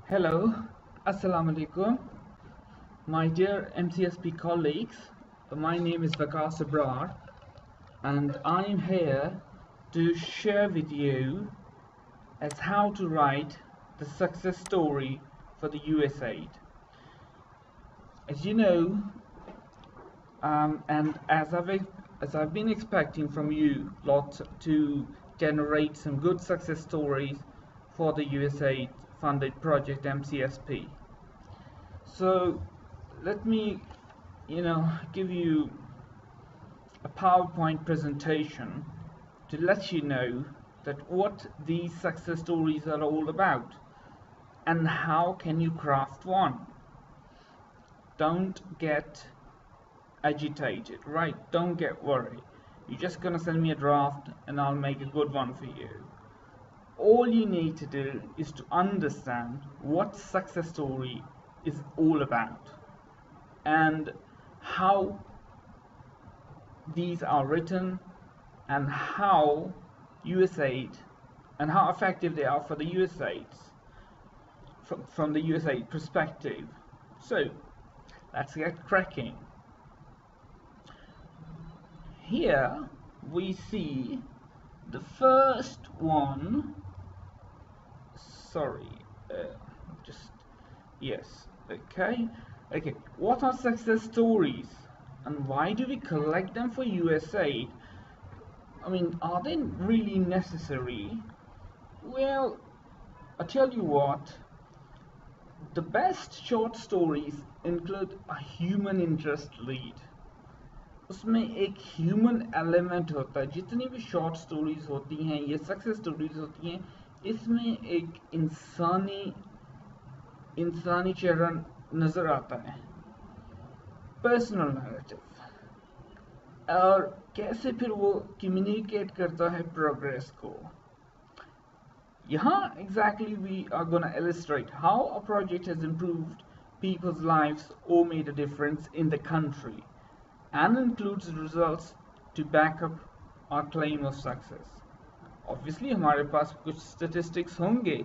Hello, Assalamu alaikum, my dear MCSP colleagues. My name is Waqas Abrar, and I am here to share with you as how to write the success story for the USAID. As you know, and as I've been expecting from you lot to generate some good success stories for the USAID funded project MCSP. So let me give you a PowerPoint presentation to let you know that what these success stories are all about and how can you craft one. Don't get agitated, right? Don't get worried. You're just gonna send me a draft and I'll make a good one for you. All you need to do is to understand what success story is all about and how these are written and how USAID and how effective they are for the USAIDs from the USAID perspective. So let's get cracking. Here we see the first one. Sorry, okay. What are success stories and why do we collect them for USAID? I mean, are they really necessary? Well, I tell you what, the best short stories include a human interest lead. उसमें एक human element होता है. जितनी भी short stories होती हैं, ये success stories होती हैं, इसमें एक इंसानी चेहरा नजर आता है, पर्सनल नैरेटिव, और कैसे फिर वो कम्युनिकेट करता है प्रोग्रेस को. यहाँ exactly we are gonna illustrate how a project has improved people's lives or made a difference in the country and includes results to back up our claim of success. Obviously हमारे पास कुछ statistics होंगे,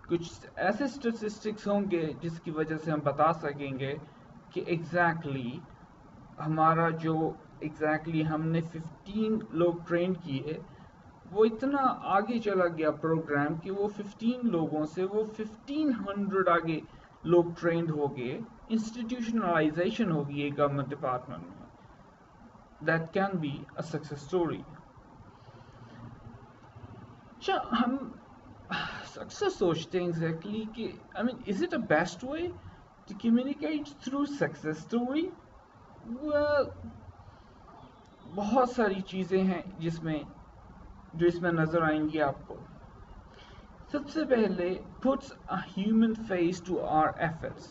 कुछ ऐसे statistics होंगे जिसकी वजह से हम बता सकेंगे कि exactly हमारा जो हमने 15 लोग ट्रेन किए, वो इतना आगे चला गया प्रोग्राम कि वो 15 लोगों से वो 1500 आगे लोग ट्रेंड हो गए. इंस्टीट्यूशनलाइजेशन होगी एक गवर्नमेंट डिपार्टमेंट में. That can be a success story. अच्छा, हम success सोचते हैं exactly कि is it a best way to communicate through success story? Well, बहुत सारी चीज़ें हैं जो इसमें नज़र आएंगी आपको. सबसे पहले puts a human face to our efforts.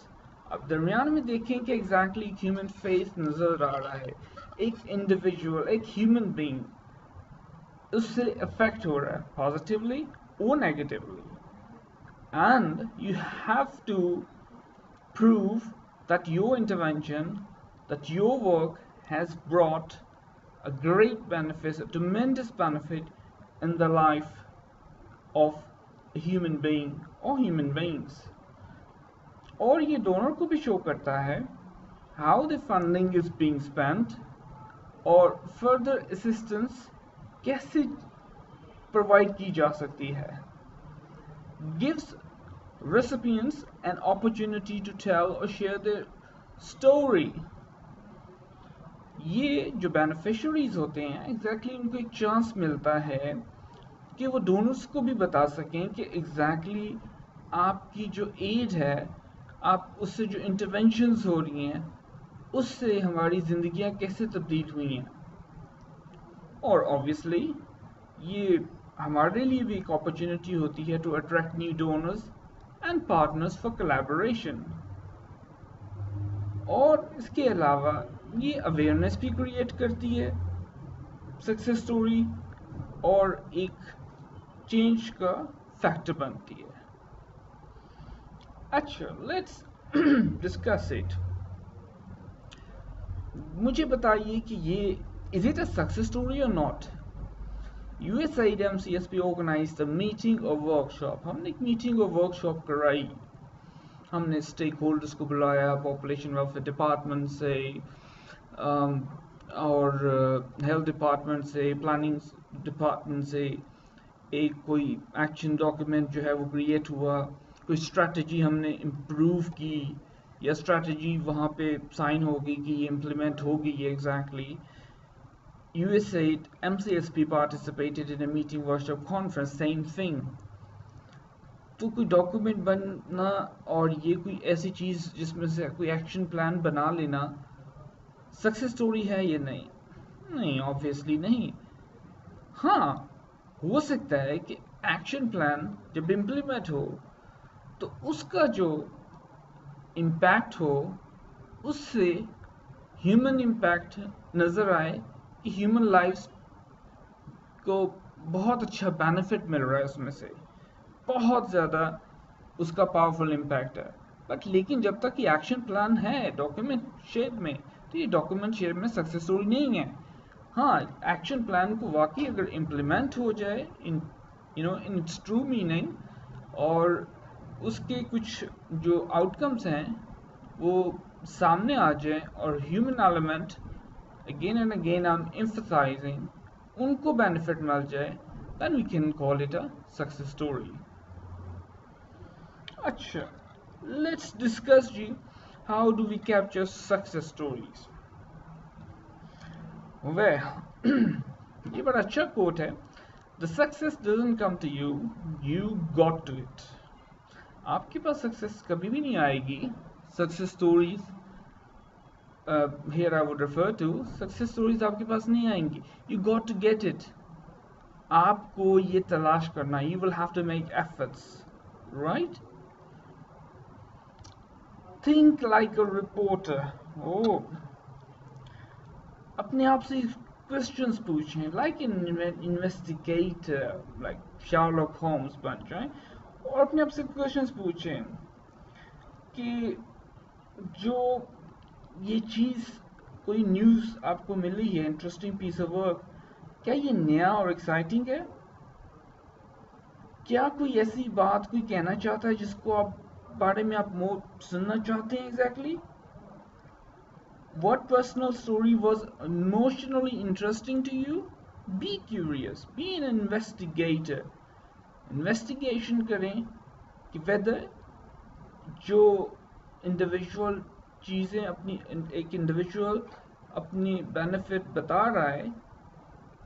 अब दरमियान में देखें कि exactly human face नज़र आ रहा है, एक इंडिविजुअल, एक ह्यूमन बीइंग उससे अफेक्ट हो रहा है पॉजिटिवली और negatively, and you have to prove that your intervention, that your work has brought a great benefit, a tremendous benefit in the life of a human being or human beings. और ये donor को भी show करता है how the funding is being spent और further assistance कैसे provide की जा सकती है. Gives recipients an opportunity to tell or share their story. ये जो बेनिफिशरीज होते हैं एग्जैक्टली उनको एक चांस मिलता है कि वो डोनर्स को भी बता सकें कि एग्जैक्टली आपकी जो एड है, आप उससे जो इंटरवेंशंस हो रही हैं, उससे हमारी ज़िंदगियां कैसे तब्दील हुई हैं. और ऑब्वियसली ये हमारे लिए भी एक अपॉर्चुनिटी होती है to attract new donors and partners for collaboration. और इसके अलावा ये अवेयरनेस भी क्रिएट करती है सक्सेस स्टोरी और एक चेंज का फैक्टर बनती है. अच्छा, लेट्स डिस्कस इट. मुझे बताइए कि ये is it a success story और not. USAID MCSP organized a meeting or workshop. हमने एक मीटिंग और वर्कशॉप कराई हमने स्टेक होल्डर्स को बुलाया, पॉपुलेशन वेलफेयर डिपार्टमेंट से और हेल्थ डिपार्टमेंट से, प्लानिंग डिपार्टमेंट से। एक कोई एक्शन डॉक्यूमेंट जो है वो क्रिएट हुआ, कोई स्ट्रैटेजी हमने इम्प्रूव की, या स्ट्रैटेजी वहाँ पे साइन होगी कि ये इम्प्लीमेंट होगी ये exactly. USAID MCSP participated in a meeting workshop conference, same thing। तो कोई डॉक्यूमेंट बनना और ये कोई ऐसी चीज़ जिसमें से कोई एक्शन प्लान बना लेना सक्सेस स्टोरी है ये? नहीं, ऑब्वियसली नहीं। हाँ, हो सकता है कि एक्शन प्लान जब इम्प्लीमेंट हो तो उसका जो इम्पैक्ट हो उससे ह्यूमन इम्पैक्ट नज़र आए कि ह्यूमन लाइफ्स को बहुत अच्छा बेनिफिट मिल रहा है, उसमें से बहुत ज़्यादा उसका पावरफुल इम्पैक्ट है। बट लेकिन जब तक ये एक्शन प्लान है डॉक्यूमेंट शेप में, तो ये डॉक्यूमेंट शेप में सक्सेस स्टोरी नहीं है। हाँ, एक्शन प्लान को वाकई अगर इम्प्लीमेंट हो जाए इन इन इट्स ट्रू मीनिंग, और उसके कुछ जो आउटकम्स हैं वो सामने आ जाए, और human element again and again I am emphasising उनको बेनिफिट मिल जाए, then we can call it a success story। अच्छा, let's discuss ji how do we capture success stories। ये बड़ा अच्छा कोट है, the success doesn't come to you, you got to it। आपके पास success कभी भी नहीं आएगी। Success stories here I would refer to, success stories आपके पास नहीं आएंगी, you got to get it। आपको ये तलाश करना, you will have to make efforts, right? Think like a reporter। अपने आप से क्वेश्चंस पूछें, like an investigator, like Sherlock Holmes बन जाए, और अपने आप से क्वेश्चंस पूछें कि जो ये चीज़ कोई न्यूज़ आपको मिली है, इंटरेस्टिंग पीस ऑफ वर्क, क्या ये नया और एक्साइटिंग है? क्या कोई ऐसी बात कोई कहना चाहता है जिसको आप बारे में आप मोर सुनना चाहते हैं? Exactly what personal story was emotionally interesting to you? Be curious, be an investigator। Investigation करें कि whether जो इंडिविजुअल चीज़ें अपनी एक इंडिविजुअल अपनी बेनिफिट बता रहा है,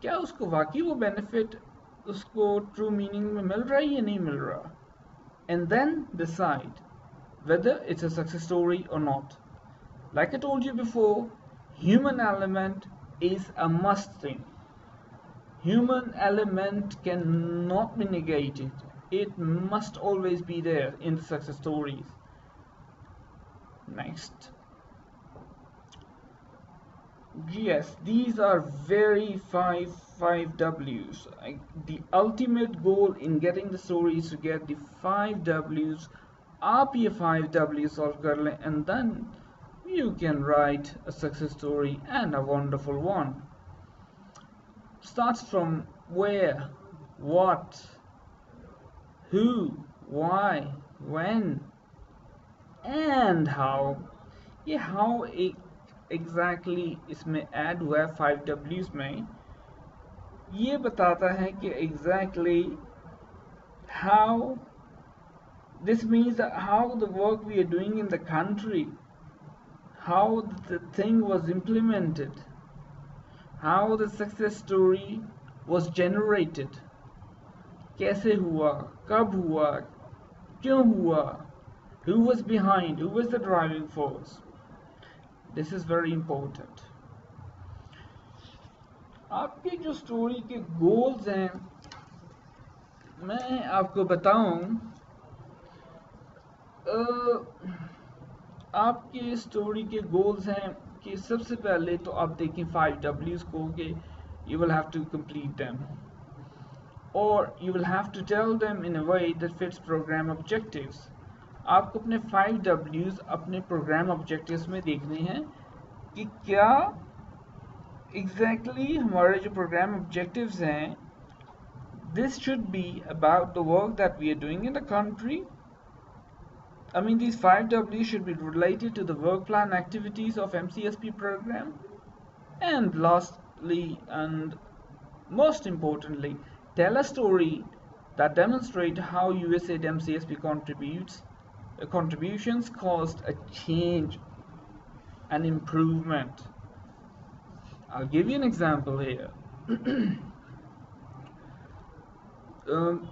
क्या उसको वाकई वो बेनिफिट उसको ट्रू मीनिंग में मिल रहा है या नहीं मिल रहा, and then decide whether it's a success story or not। Like I told you before, human element is a must thing। Human element cannot be negated, it must always be there in the success stories। Next, yes, these are very five W's। The ultimate goal in getting the story is to get the 5 W's। आप ये 5 W's solve कर लें, and then you can write a success story, and a wonderful one। Starts from where, what, who, why, when, and how। ये how exactly इसमें add हुआ है 5 W's में, ये बताता है कि exactly how, this means that how the work we are doing in the country, how the thing was implemented, how the success story was generated, कैसे हुआ, कब हुआ, क्यों हुआ, who was behind, who was the driving force। This is very important। आपके जो story के goals हैं, मैं आपको बताऊं, आपके स्टोरी के गोल्स हैं कि सबसे पहले तो आप देखें 5 W's को, कि you will have to complete them, or you will have to tell them in a way that fits program objectives। आपको अपने 5 W's अपने प्रोग्राम ऑब्जेक्टिव्स में देखने हैं कि क्या exactly हमारे जो प्रोग्राम ऑब्जेक्टिव्स हैं, this should be about the work that we are doing in the country, I mean, these 5 Ws should be related to the work plan activities of MCSP program. And lastly, and most importantly, tell a story that demonstrates how USAID MCSP contributions caused a change, an improvement. I'll give you an example here.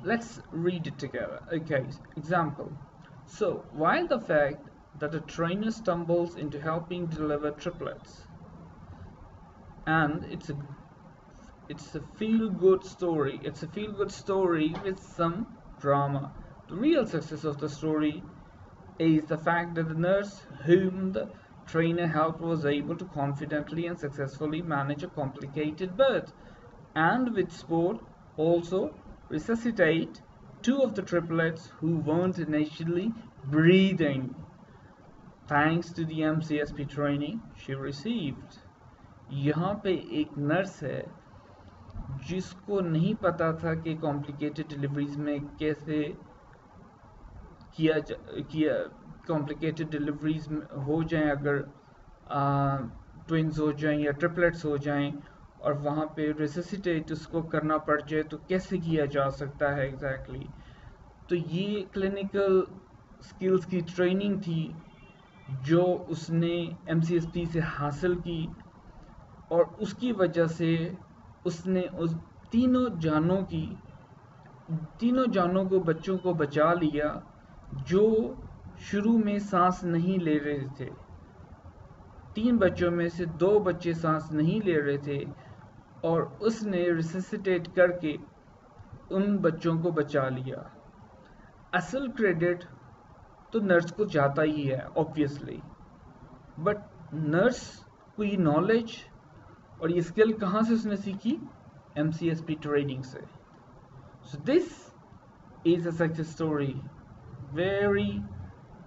Let's read it together. Okay, example. So, while the fact that a trainer stumbles into helping deliver triplets, and it's a feel-good story. It's a feel-good story with some drama. The real success of the story is the fact that the nurse whom the trainer helped was able to confidently and successfully manage a complicated birth, and with support also resuscitate 2 of the triplets who weren't initially breathing, thanks to the MCSP training she received. यहाँ पे एक nurse है जिसको नहीं पता था कि complicated deliveries में कैसे किया कॉम्प्लिकेटेड डिलीवरीज हो जाएं, अगर ट्विंस हो जाएं या ट्रिपलेट्स हो जाएं और वहाँ पे रिससिटेट उसको करना पड़ जाए तो कैसे किया जा सकता है एग्जैक्टली। तो ये क्लिनिकल स्किल्स की ट्रेनिंग थी जो उसने MCSP से हासिल की, और उसकी वजह से उसने उस तीनों जानों को बच्चों को बचा लिया जो शुरू में सांस नहीं ले रहे थे। 3 बच्चों में से 2 बच्चे सांस नहीं ले रहे थे और उसने रिससिटेट करके उन बच्चों को बचा लिया। असल क्रेडिट तो नर्स को जाता ही है ऑब्वियसली, बट नर्स को ये नॉलेज और ये स्किल कहाँ से उसने सीखी? MCSP ट्रेनिंग से। So this is a success story, very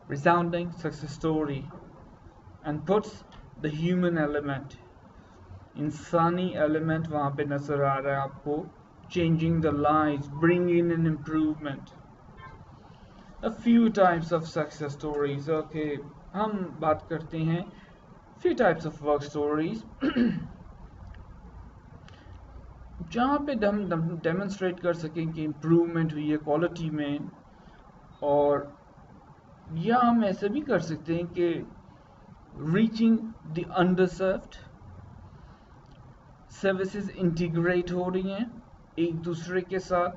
resounding success story, and puts the human element, इंसानी element वहाँ पे नजर आ रहा है आपको, changing the lives, bringing an improvement. A few types of success stories. Okay, हम बात करते हैं few types of work stories जहाँ पे हम डेमोन्स्ट्रेट कर सकें कि इम्प्रूवमेंट हुई है क्वालिटी में, और या हम ऐसे भी कर सकते हैं कि reaching the underserved, services integrate हो रही हैं एक दूसरे के साथ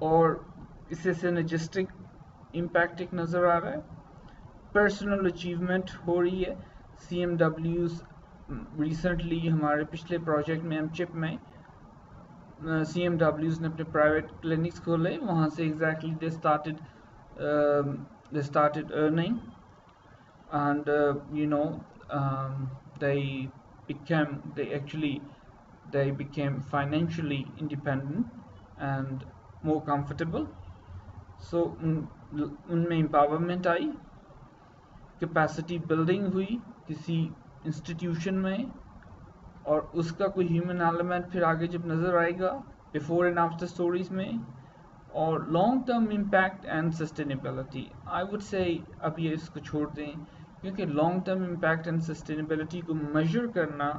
और इससे सिनर्जिस्टिक इम्पैक्ट एक नज़र आ रहा है। पर्सनल अचीवमेंट हो रही है। CMWs रिसेंटली हमारे पिछले प्रोजेक्ट में एमचिप में CMWs ने अपने प्राइवेट क्लिनिक्स खोले, वहाँ से exactly they started earning and they became financially independent and more comfortable. So उनमें empowerment आई, कैपेसिटी बिल्डिंग हुई किसी इंस्टीट्यूशन में, और उसका कोई ह्यूमन एलिमेंट फिर आगे जब नज़र आएगा बिफोर एंड आफ्टर स्टोरीज में, और long term impact and sustainability. I would say अब ये इसको छोड़ दें क्योंकि long term impact and sustainability को मेजर करना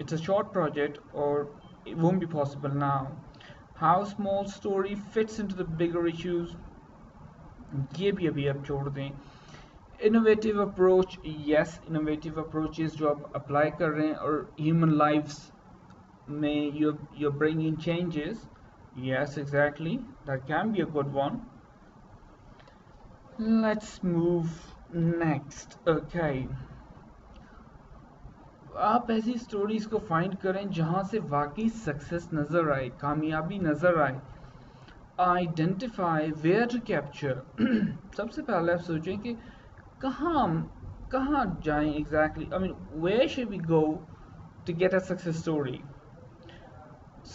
इट्स अ शॉर्ट प्रोजेक्ट और it won't be possible now. How small story fits into the bigger issues, ये भी अभी आप छोड़ दें। Innovative approach, yes, innovative approaches जो आप अप्लाई कर रहे हैं और ह्यूमन लाइफ्स में you're bringing changes, yes, exactly, that can be a good one. Let's move next. Okay, आप ऐसी स्टोरीज को फाइंड करें जहां से वाकई सक्सेस नजर आए, कामयाबी नजर आए। Identify where to capture. सबसे पहले आप सोचें कि कहाँ जाएं exactly. I mean where should we go to get a success story?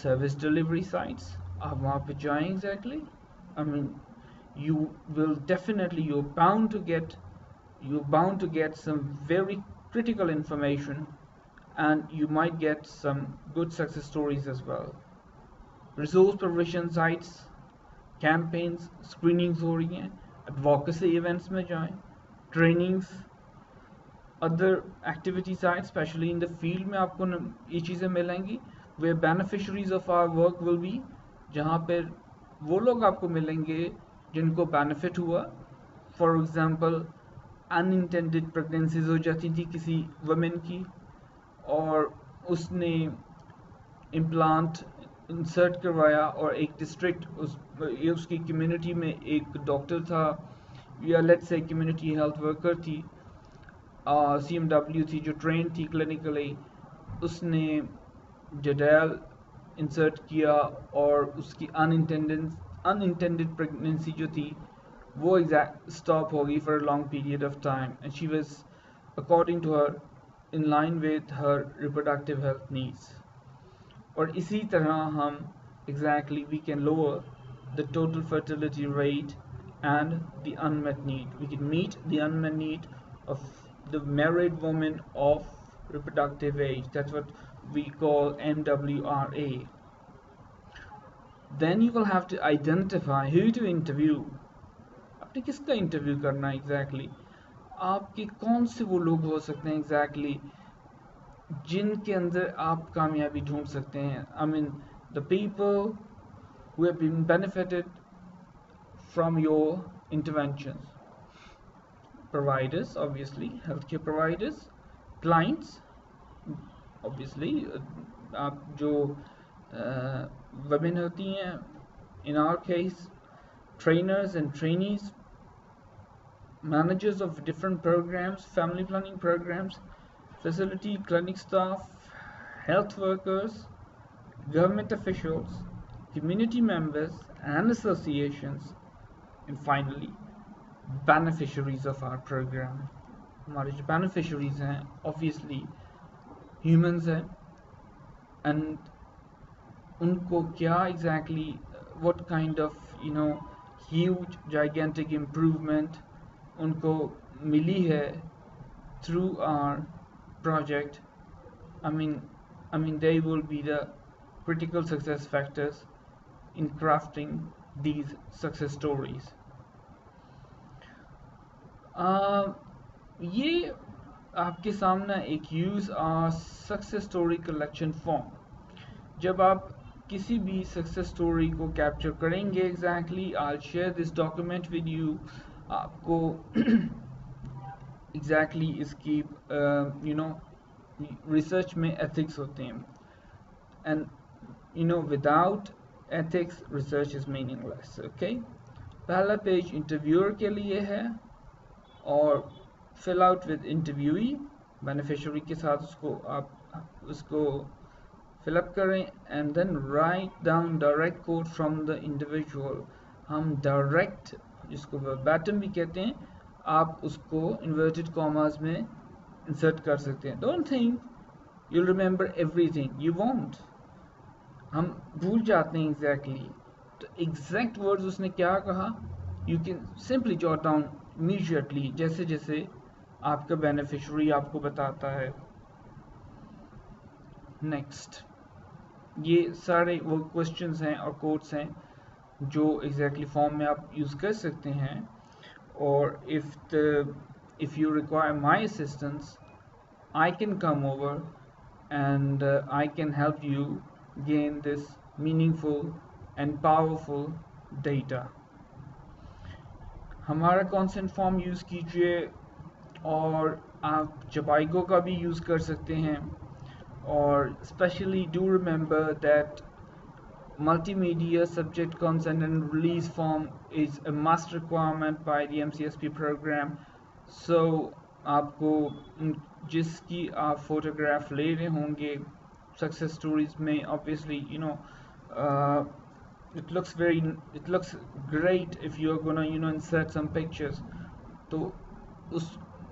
Service delivery sites, आप वहाँ पे जाएं exactly. I mean you will definitely, you're bound to get some very critical information, and you might get some good success stories as well. Resource provision sites, campaigns, screenings हो रही हैं, advocacy events में जाएं, trainings, other activity side, specially in the field में आपको ये चीज़ें मिलेंगी। वे beneficiaries of our work will be, जहाँ पर वो लोग आपको मिलेंगे जिनको बेनिफिट हुआ। फॉर एग्ज़ाम्पल अनइंटेंडेड प्रेगनेंसीज हो जाती थी किसी वुमेन की, और उसने इम्प्लांट इंसर्ट करवाया, और एक डिस्ट्रिक्ट उसकी कम्युनिटी में एक डॉक्टर था, या let's say community health worker थी, CMW थी जो ट्रेन थी क्लिनिकली, उसने जडेल इंसर्ट किया, और उसकी अनइंटेंडेड प्रेगनेंसी जो थी वो एग्जैक्ट स्टॉप हो गई for a long period of time, and she was according to her in line with her reproductive health needs. और इसी तरह हम exactly we can lower the total fertility rate and the unmet need. We can meet the unmet need of the married woman of reproductive age. That's what we call MWRA. Then you will have to identify who to interview. आपने किसका interview करना है exactly, आपके कौन से वो लोग हो सकते हैं एग्जैक्टली जिनके अंदर आप कामयाबी ढूंढ सकते हैं। I mean the people who have been benefited from your interventions. Providers, obviously, healthcare providers, clients, obviously, आप जो women होती हैं, in our case, trainers and trainees, managers of different programs, family planning programs, facility clinic staff, health workers, government officials, community members and associations, and finally beneficiaries of our program. हमारे जो beneficiaries हैं obviously humans हैं, and उनको क्या exactly what kind of huge gigantic improvement उनको मिली है through our project. I mean they will be the critical success factors in crafting these success stories. ये आपके सामने एक use success story collection form. जब आप किसी भी सक्सेस स्टोरी को कैप्चर करेंगे exactly, I share this document with you. आपको एग्जैक्टली इसकी रिसर्च में एथिक्स होते हैं, and without ethics research is meaningless. Okay, पहला पेज इंटरव्यूअर के लिए है, और fill out with interviewee, beneficiary के साथ उसको आप उसको fill up करें, and then write down direct quote from the individual. हम direct जिसको verbatim भी कहते हैं, आप उसको inverted commas में insert कर सकते हैं. Don't think you'll remember everything, you won't. हम भूल जाते हैं एग्जैक्टली, तो एग्जैक्ट वर्ड्स उसने क्या कहा you can simply jot down immediately, जैसे जैसे आपका बेनिफिशियरी आपको बताता है। नेक्स्ट, ये सारे वो क्वेश्चंस हैं और कोट्स हैं जो एग्जैक्टली फॉर्म में आप यूज़ कर सकते हैं, और if you require my assistance I can come over and I can help you gain this meaningful and powerful data. हमारा consent form यूज़ कीजिए, और आप Jhpiego का भी यूज़ कर सकते हैं, और especially do remember that multimedia subject consent and release form is a must requirement by the MCSP program. So आपको जिसकी आप फोटोग्राफ ले रहे होंगे सक्सेस स्टोरीज में, obviously it looks great if you're gonna insert some pictures, तो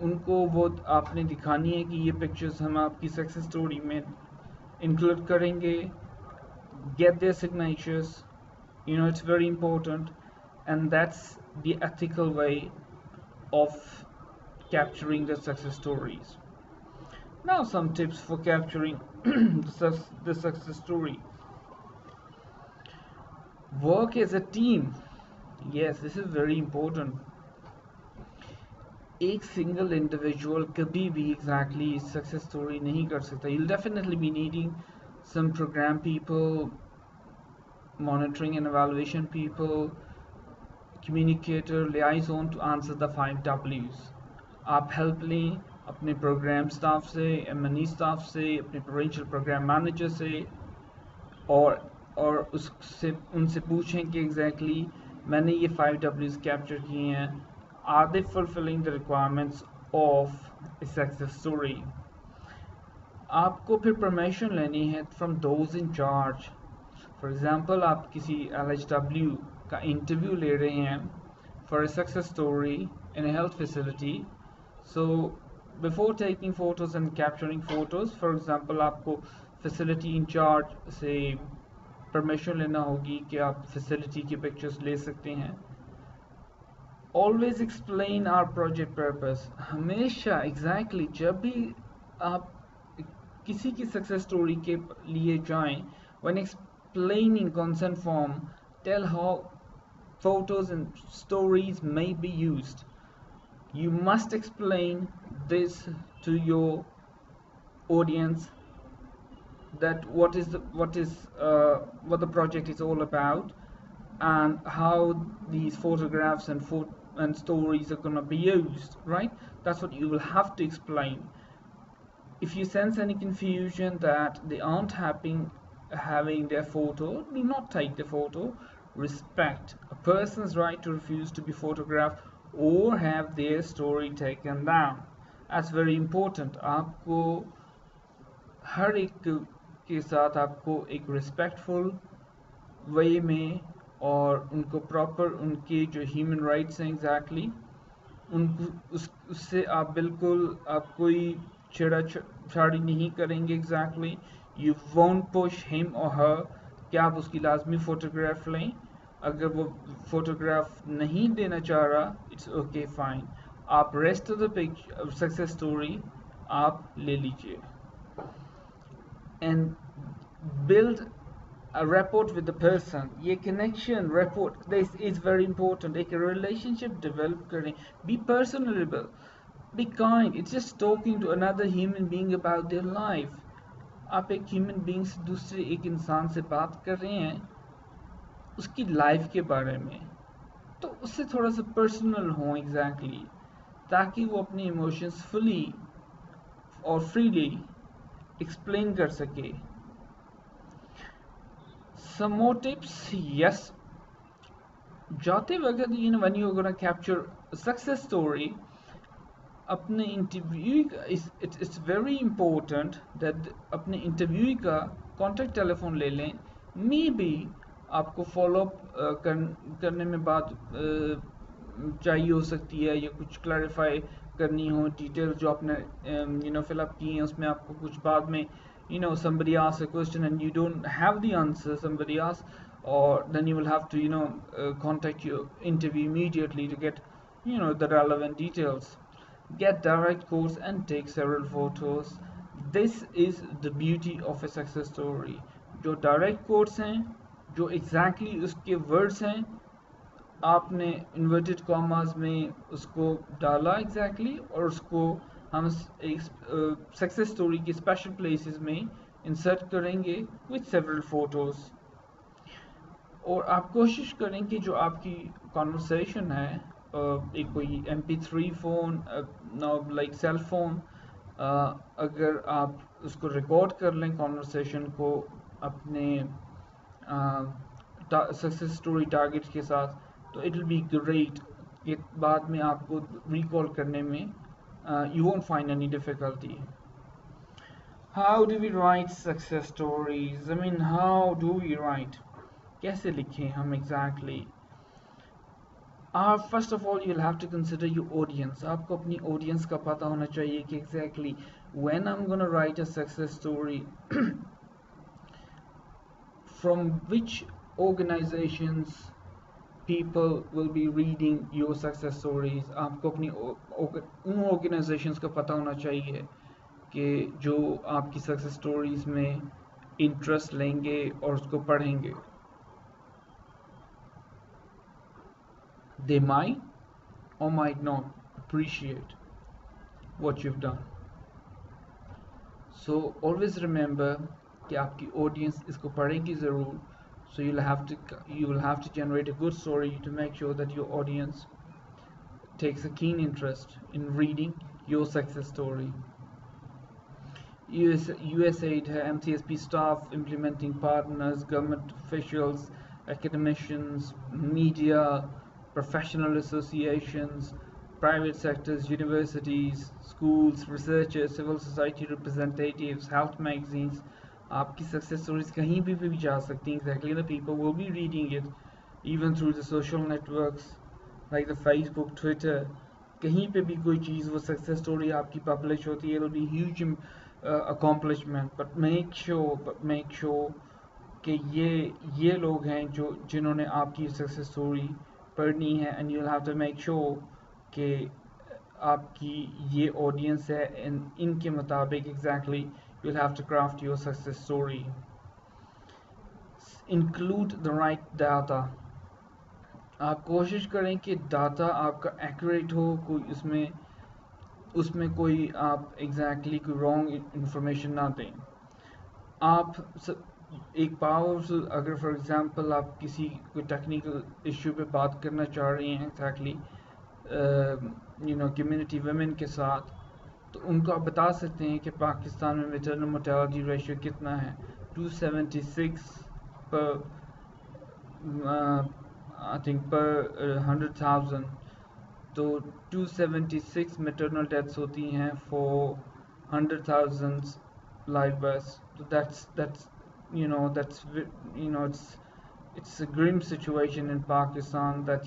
उनको वो आपने दिखानी है कि ये पिक्चर्स हम आपकी सक्सेस स्टोरी में इंक्लूड करेंगे. Get their signatures, it's very important, and that's the ethical way of capturing the success stories. Now some tips for capturing the success story. Work as a team. Yes, this is very important. एक single individual कभी भी exactly success story नहीं कर सकता. You'll definitely be needing some program people, monitoring and evaluation people, communicator, liaison to answer the 5 W's. आप help लें अपने programme staff से, M&E स्टाफ से, अपने प्रोविंशियल प्रोग्राम मैनेजर से, और उससे उनसे पूछें कि एग्जैक्टली मैंने ये 5 W's कैप्चर किए हैं, are they fulfilling the requirements of a success story. आपको फिर परमिशन लेनी है from those in charge. For example आप किसी LHW का इंटरव्यू ले रहे हैं for a success story in a health facility. So before taking photos and capturing photos, for example आपको फैसिलिटी इंचार्ज से परमिशन लेना होगी कि आप फैसिलिटी की पिक्चर्स ले सकते हैं. Always explain our project purpose. हमेशा एग्जैक्टली जब भी आप किसी की सक्सेस स्टोरी के लिए जाएं, when explaining consent form, tell how photos and stories may be used. You must explain this to your audience, that what the project is all about, and how these photographs and stories are going to be used, right? That's what you will have to explain. If you sense any confusion that they aren't having their photo, do not take the photo. Respect a person's right to refuse to be photographed or have their story taken down. That's very important. आपको हर एक के साथ आपको एक respectful way में और उनको proper उनके जो human rights हैं exactly उनको उससे आप बिल्कुल आप कोई छेड़छाड़ी नहीं करेंगे. Exactly you won't push him और हर कि आप उसकी लाजमी फ़ोटोग्राफ लें. अगर वो फ़ोटोग्राफ नहीं देना चाह रहा, इट्स ओके फाइन. आप rest of the picture success story आप ले लीजिए. And build a rapport with the person. ये connection rapport, this is very important. एक relationship develop करें. Be personable, be kind. It's just talking to another human being about their life. आप एक human being से दूसरे एक इंसान से बात कर रहे हैं उसकी लाइफ के बारे में, तो उससे थोड़ा सा पर्सनल हो एग्जैक्टली, ताकि वो अपने इमोशंस फुली और फ्रीली एक्सप्लेन कर सके. Some more tips, yes. जाते वक्त when you're gonna capture a success story, अपने interview it's very important that अपने इंटरव्यू का कॉन्टैक्ट टेलीफोन ले लें. मे बी आपको फॉलोअप करने में बात चाहिए हो सकती है, या कुछ क्लैरिफाई करनी हो डिटेल जो आपने फिलअप की हैं, उसमें आपको कुछ बाद में somebody asks a question and you don't have the answer, somebody asks, or then you will have to contact your interview immediately to get the relevant details. Get direct quotes and take several photos. This is the beauty of a success story. जो direct quotes हैं, जो exactly उसके words हैं, आपने inverted commas में उसको डाला exactly, और उसको हम एक सक्सेस स्टोरी की स्पेशल प्लेसेस में इंसर्ट करेंगे विद सेवरल फोटोज. और आप कोशिश करें कि जो आपकी कॉन्वर्सेशन है, एक कोई MP3 phone like cell phone, अगर आप उसको रिकॉर्ड कर लें कॉन्वर्सेशन को अपने सक्सेस स्टोरी टारगेट के साथ, तो इट विल बी ग्रेट. ये बाद में आपको रिकॉल करने में you won't find any difficulty. How do we write success stories? I mean, how do we write? कैसे लिखें हम exactly? First of all, you'll have to consider your audience. आपको अपनी audience का पता होना चाहिए कि exactly when I'm gonna write a success story, from which organizations people will be reading your success stories. आपको अपनी उन organizations का पता होना चाहिए कि जो आपकी success stories में interest लेंगे और उसको पढ़ेंगे. They might or might not appreciate what you've done. So always remember कि आपकी audience इसको पढ़ेगी ज़रूर. So you will have to generate a good story to make sure that your audience takes a keen interest in reading your success story. USAID है, MCSP staff, implementing partners, government officials, academicians, media, professional associations, private sectors, universities, schools, researchers, civil society representatives, health magazines. आपकी success stories कहीं भी जा सकती हैं. Exactly, the people will be reading it, even through the social networks like the Facebook, Twitter. कहीं पे भी कोई चीज़ वो success story आपकी publish होती है, it'll be huge accomplishment. But make sure कि ये लोग हैं जिन्होंने आपकी success story पढ़नी है, and you'll have to make sure कि आपकी ये audience है, इनके मुताबिक exactly you'll have to craft your success story. Include the right data. आप कोशिश करें कि डाटा आपका accurate हो, कोई उसमें कोई आप exactly कोई wrong information ना दें. आप एक पावरफुल, अगर फॉर एग्जांपल आप किसी कोई टेक्निकल इशू पे बात करना चाह रही हैं एक्जैक्टली कम्युनिटी वुमेन के साथ, तो उनको आप बता सकते हैं कि पाकिस्तान में मैटरनल मोर्टेलिटी रेशियो कितना है, 276 पर आई थिंक पर 100,000. तो 276 मैटरनल डेथ्स होती हैं for 100,000 live births. So that's it's a grim situation in Pakistan that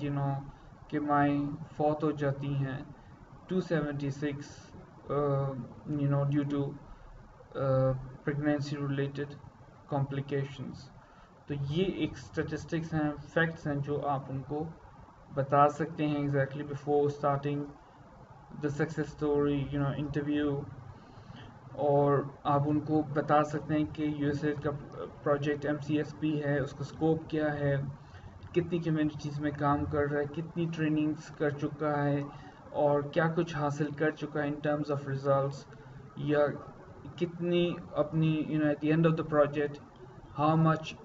कि माएँ फौत हो जाती हैं 276 due to pregnancy related complications. तो ये एक statistics हैं, facts हैं जो आप उनको बता सकते हैं exactly before starting the success story interview. और आप उनको बता सकते हैं कि यूएसएड का प्रोजेक्ट MCSP है, उसका स्कोप क्या है, कितनी कम्युनिटीज़ में काम कर रहा है, कितनी ट्रेनिंग्स कर चुका है और क्या कुछ हासिल कर चुका है इन टर्म्स ऑफ रिजल्ट्स, या कितनी अपनी at the end of the project how much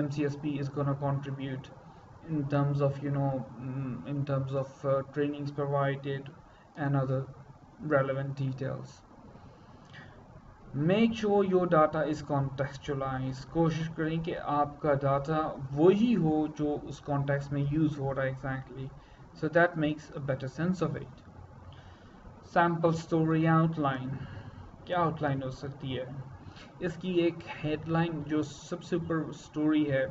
MCSP is going to contribute in terms of trainings provided and other relevant details. Make sure your data is contextualized. कोशिश करें कि आपका data वही हो जो उस context में use हो रहा है exactly, so that makes a better sense of it. Sample story outline. क्या outline हो सकती है? इसकी एक headline जो सबसे ऊपर story है,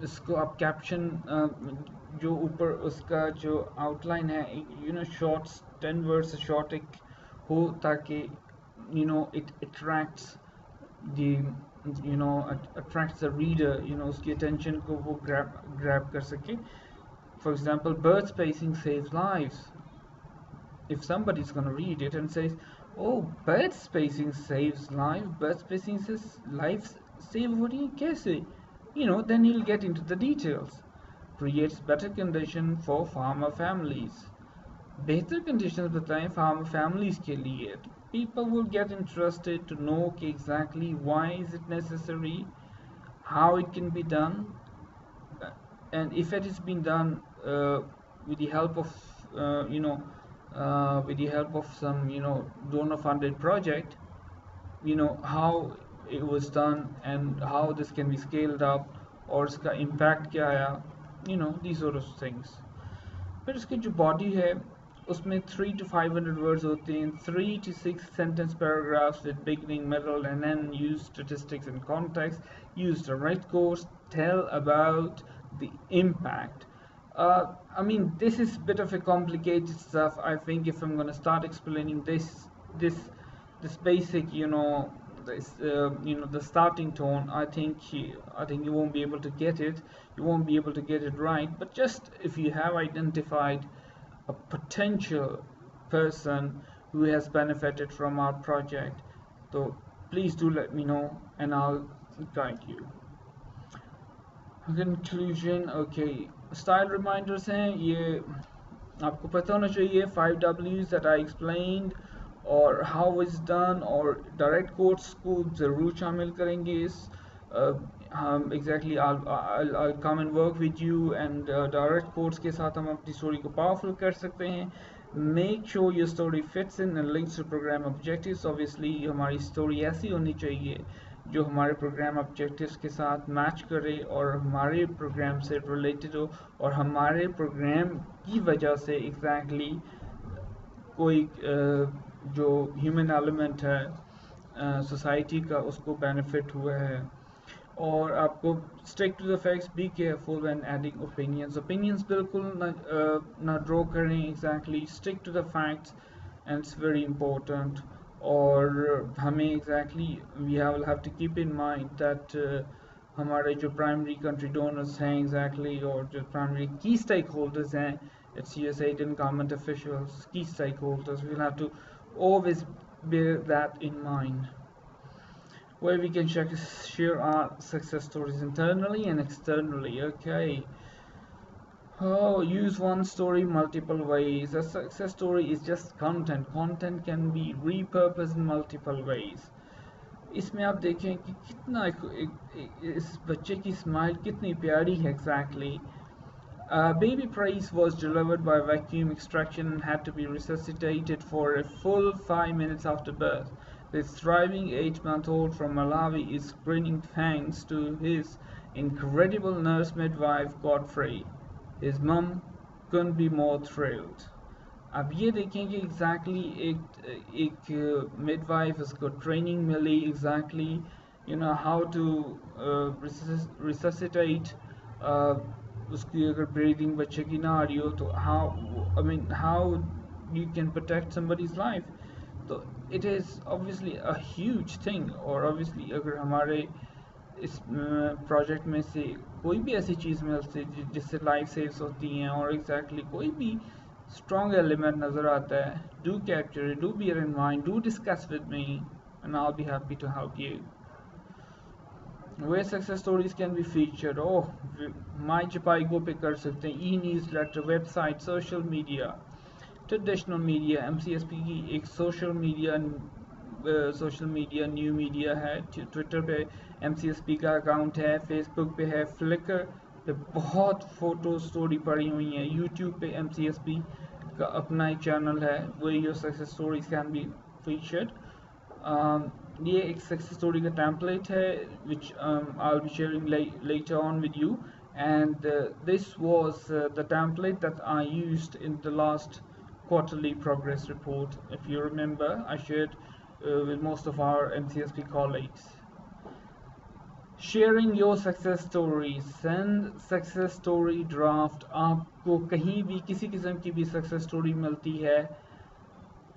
इसको आप caption जो ऊपर उसका जो outline है, short 10 words short एक हो ताकि it attracts the attracts the reader, उसकी attention को वो grab कर सके. For example, bird spacing saves lives. If somebody is going to read it and says, oh, bird spacing saves lives, bird spacing says lives save हो रही है कैसे, then he'll get into the details. Creates better condition for farmer families. बेहतर conditions बताएं farmer families के लिए. People will get interested to know exactly why is it necessary, how it can be done, and if it has been done with the help of some donor funded project, how it was done and how this can be scaled up और इसका impact क्या आया, these sort of things. फिर इसकी जो body है उसमें 300 to 500 words होते हैं, 3 to 6 sentence paragraphs with beginning, middle and end. Use statistics and context, use direct quotes, tell about the impact. I mean, this is a bit of a complicated stuff. I think if I'm going to start explaining this basic, the starting tone, I think you won't be able to get it. You won't be able to get it right. But just if you have identified a potential person who has benefited from our project, so please do let me know and I'll guide you. Conclusion okay style reminders हैं ये आपको पता होना चाहिए 5 Ws that I explained और how it's done और direct quotes को ज़रूर शामिल करेंगे इस हम exactly I'll come and work with you and direct quotes के साथ हम अपनी स्टोरी को पावरफुल कर सकते हैं. Make sure your story fits in and links to program objectives. Obviously हमारी स्टोरी ऐसी होनी चाहिए जो हमारे प्रोग्राम ऑब्जेक्टिव्स के साथ मैच करे और हमारे प्रोग्राम से रिलेटेड हो और हमारे प्रोग्राम की वजह से एग्जैक्टली कोई जो ह्यूमन एलिमेंट है सोसाइटी का उसको बेनिफिट हुआ है. और आपको stick to the facts, be careful when adding opinions बिल्कुल ना ड्रॉ करें. Exactly stick to the facts and it's very important. और हमें exactly we have to keep in mind that हमारे जो प्राइमरी कंट्री डोनर्स हैं एग्जैक्टली और जो प्राइमरी की स्टेक होल्डर्स हैं, it's USAID and government officials, key stakeholders. We'll have to always bear that in mind. Where we can share our success stories internally and externally. Okay. Oh, use one story multiple ways. A success story is just content. Content can be repurposed in multiple ways. इसमें आप देखें कि कितना इस बच्चे की smile कितनी प्यारी है exactly. Baby Price was delivered by vacuum extraction and had to be resuscitated for a full 5 minutes after birth. This thriving 8-month-old from Malawi is grinning thanks to his incredible nurse midwife Godfrey. His mum couldn't be more thrilled. अब ये देखें कि exactly एक midwife उसको training मिली exactly you know how to resuscitate उसकी अगर breathing बच्चे की ना आ रही हो तो how you can protect somebody's life. तो it is obviously a huge thing. और ऑब्वियसली अगर हमारे इस प्रोजेक्ट में से कोई भी ऐसी चीज़ मिलती है जिससे लाइफ सेव्स होती हैं और एग्जैक्टली कोई भी strong element नज़र आता है, do capture it, do bear in mind, do discuss with me and I'll be happy to help you. Where success stories can be featured? Oh, my Jhpiego पे कर सकते हैं, e-newsletter, website, social media, traditional media. MCSP की एक social media new media है. Twitter पे MCSP का account है, फेसबुक पे है, फ्लिकर पे बहुत फ़ोटो स्टोरी पड़ी हुई हैं, यूट्यूब पे MCSP का अपना एक चैनल है where your success stories can be featured. ये एक सक्सेस स्टोरी का टेम्पलेट है which I'll be sharing later on with you, and this was the template that I used in the last quarterly progress report. If you remember, I shared with most of our MCSP colleagues. Sharing your success stories. Send success story draft. आपको कहीं भी किसी किस्म की भी success story मिलती है,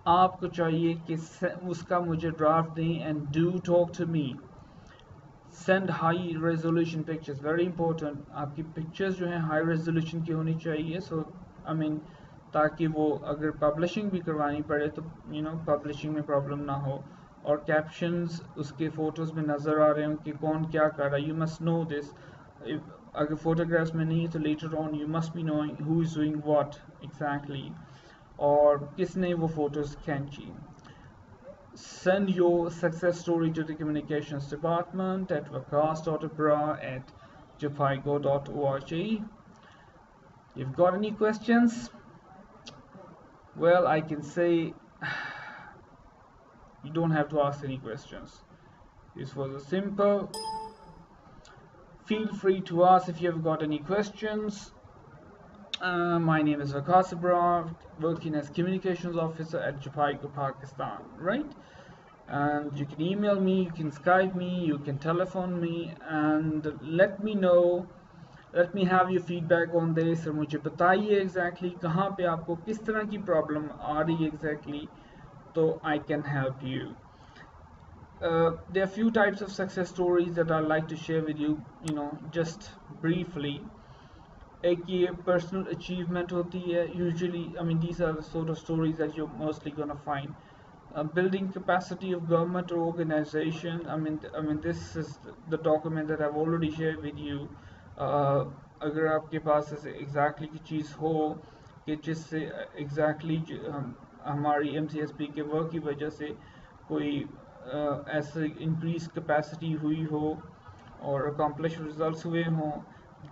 आपको चाहिए कि उसका मुझे ड्राफ्ट दें and do talk to me. Send high resolution pictures, very important. आपकी पिक्चर्स जो हैं हाई रेजोल्यूशन की होनी चाहिए. सो ताकि वो अगर पब्लिशिंग भी करवानी पड़े तो पब्लिशिंग में प्रॉब्लम ना हो. और कैप्शंस उसके फ़ोटोज़ में नज़र आ रहे हों कि कौन क्या कर रहा है. You must know this. अगर फोटोग्राफ्स में नहीं तो later on you must be knowing who is doing what exactly और किसने वो फ़ोटोज़ खींची. Send your success story to the communications department at waqas.abrar@jhpiego.org. You've got any questions? Well, I can say you don't have to ask any questions. This was a simple. Feel free to ask if you've got any questions. My name is Waqas Abrar, working as communications officer at Jhpiego Pakistan, right? And you can email me, you can Skype me, you can telephone me, and let me know. Let me have your feedback on this. और मुझे बताइए exactly कहाँ पे आपको किस तरह की problem आ रही है exactly, so I can help you. There are few types of success stories that I'd like to share with you, just briefly. एक ये personal achievement होती है. Usually, these are the sort of stories that you're mostly gonna find. Building capacity of government or organization. This is the document that I've already shared with you. अगर आपके पास ऐसे exactly की चीज़ हो कि जिससे exactly हमारी MCSP के work की वजह से कोई ऐसे इंक्रीज कैपेसिटी हुई हो और अकम्पलिश रिजल्ट्स हुए हों,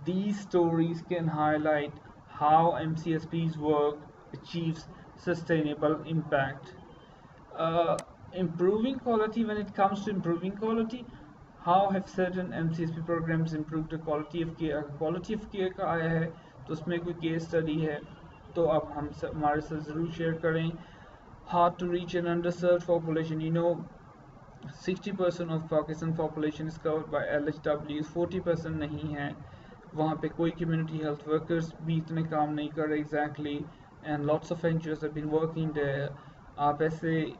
these stories can highlight how MCSP's work achieves sustainable impact. Improving quality, when it comes to improving quality, how have certain MCSP programs improved the quality of care? Quality of care का आया है तो उसमें कोई case study है तो आप हमारे साथ ज़रूर शेयर करें. Hard to reach an underserved population. 60% of Pakistan population is covered by LHWs, 40% नहीं है. वहाँ पे कोई community health workers भी इतने काम नहीं कर रहे exactly, and lots of NGOs have been working there. आप ऐसे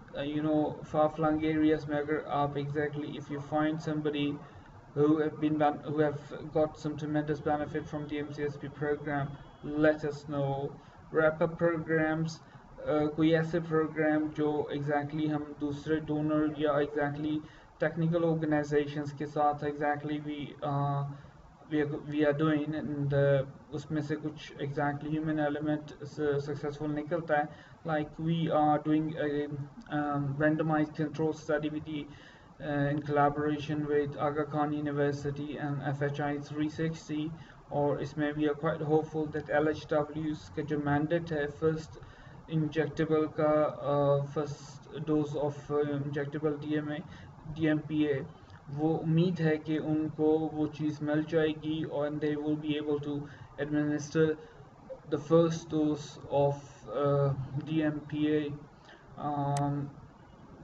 far flung areas में अगर आप exactly if you find somebody who have got some tremendous benefit from the MCSP program, let us know. Wrap up programs, कोई ऐसे programme जो exactly हम दूसरे डोनर या exactly technical organizations के साथ exactly we are doing, and उसमें से कुछ exactly human element successful निकलता है. Like we are doing a randomized control study with in collaboration with Aga Khan University and FHI 360, और इसमें we are quite hopeful that LHWs का जो mandate है first injectable का first dose of injectable DMPA, वो उम्मीद है कि उनको वो चीज़ मिल जाएगी और they will be able to administer the first dose of DMPA.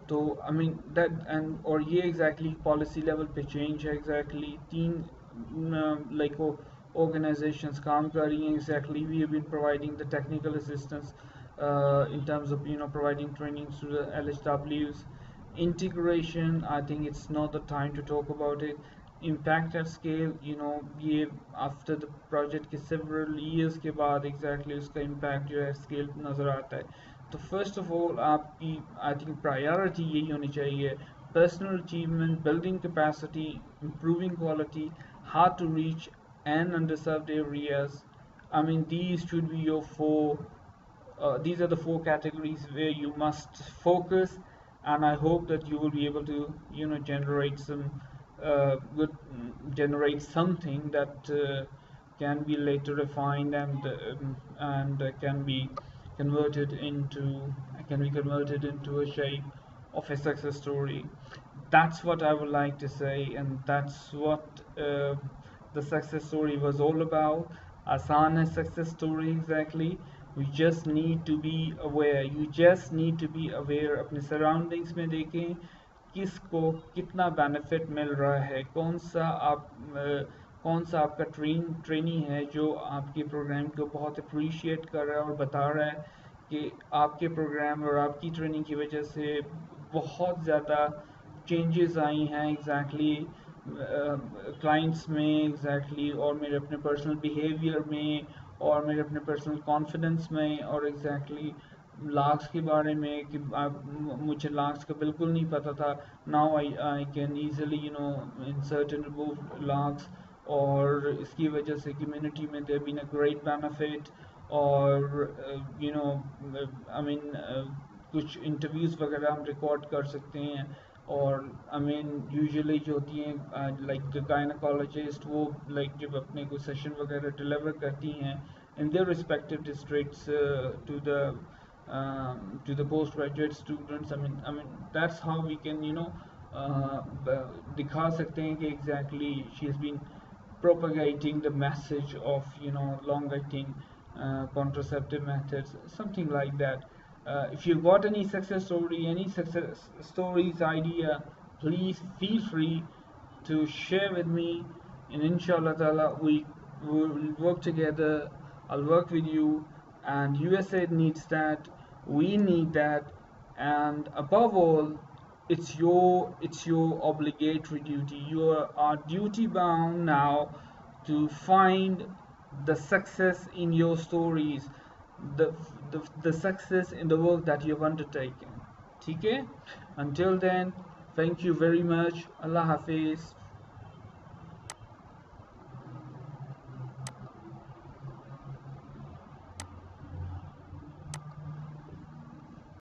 तो I mean that and और ये exactly policy level पे change है. Exactly 3 like organizations काम कर रही हैं. Exactly we have been providing the technical assistance in terms of providing trainings to the LHWs. Integration, I think it's not the time to talk about it. Impact at scale, ये after the project के several years के बाद exactly उसका impact जो है scale नज़र आता है. तो first of all आपकी I think priority यही होनी चाहिए: personal achievement, building capacity, improving quality, hard to reach and underserved areas. I mean these should be your these are the 4 categories where you must focus, and I hope that you will be able to generate some generate something that can be later refined and can be converted into a shape of a success story. That's what I would like to say, and that's what the success story was all about. Asan hai success story exactly. We just need to be aware. You just need to be aware. अपने surroundings में देखें किसको कितना benefit मिल रहा है, कौन सा आपका ट्रेनी है जो आपके प्रोग्राम को बहुत अप्रिशिएट कर रहा है और बता रहा है कि आपके प्रोग्राम और आपकी ट्रेनिंग की वजह से बहुत ज़्यादा चेंजेस आई हैं exactly क्लाइंट्स में exactly, और मेरे अपने पर्सनल बिहेवियर में और मेरे अपने पर्सनल कॉन्फिडेंस में और exactly लाक्स के बारे में कि मुझे लाक्स का बिल्कुल नहीं पता था. Now I can easily insert and remove locks, और इसकी वजह से कम्युनिटी में there been a great benefit. और आई मीन कुछ इंटरव्यूज़ वगैरह हम रिकॉर्ड कर सकते हैं. और आई मीन यूजुअली जो होती हैं लाइक गायनेकोलॉजिस्ट, वो लाइक जब अपने कोई सेशन वगैरह डिलीवर करती हैं in their respective districts to the postgraduate students. I mean that's how we can दिखा सकते हैं कि exactly she has been propagating the message of long acting contraceptive methods, something like that. If you got any success story, any success stories idea, please feel free to share with me, and inshallah ta'ala we will work together. I'll work with you, and USA needs that, we need that, and above all it's your obligatory duty. You are duty bound now to find the success in your stories, the success in the work that you've undertaken. Okay? Until then, thank you very much. Allah Hafiz.